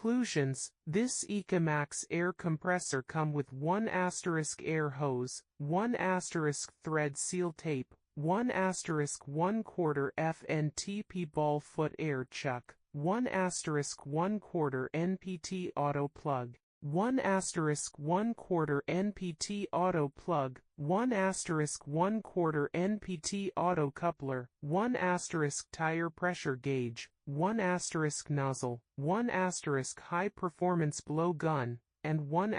Inclusions: this ECOMAX air compressor come with 1 air hose, 1 thread seal tape, 1 1/4 FNTP ball foot air chuck, 1 1/4 NPT auto plug, 1 1/4 NPT auto plug, 1 1/4 NPT auto coupler, 1 tire pressure gauge, 1 nozzle, 1 high performance blow gun, and 1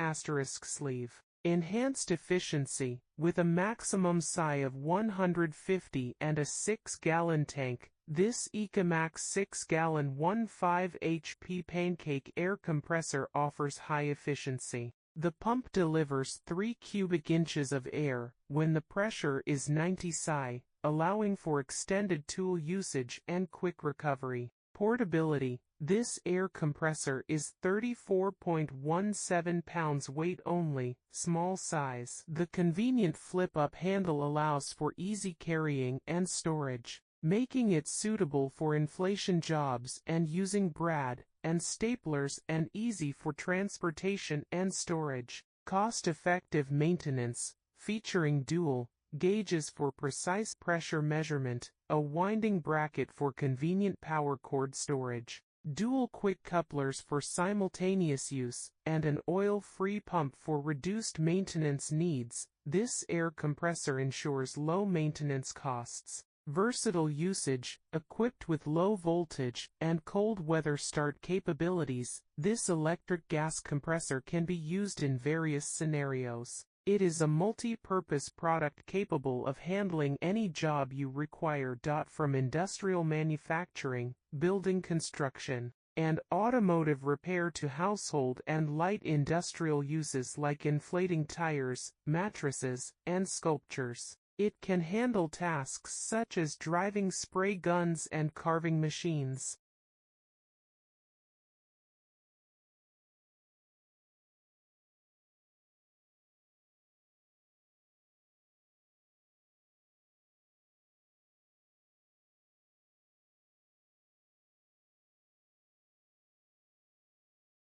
sleeve. Enhanced efficiency, with a maximum PSI of 150 and a 6-gallon tank, this ECOMAX 6-gallon 15 HP Pancake air compressor offers high efficiency. The pump delivers 3 cubic inches of air when the pressure is 90 psi, allowing for extended tool usage and quick recovery. Portability: this air compressor is 34.17 pounds weight only, small size. The convenient flip-up handle allows for easy carrying and storage, making it suitable for inflation jobs and using brad and staplers, and easy for transportation and storage. Cost-effective maintenance, featuring dual gauges for precise pressure measurement, a winding bracket for convenient power cord storage, dual quick couplers for simultaneous use, and an oil-free pump for reduced maintenance needs. This air compressor ensures low maintenance costs. Versatile usage: equipped with low voltage and cold weather start capabilities, this electric gas compressor can be used in various scenarios. It is a multi-purpose product capable of handling any job you require. From industrial manufacturing, building construction, and automotive repair to household and light industrial uses like inflating tires, mattresses, and sculptures. It can handle tasks such as driving spray guns and carving machines.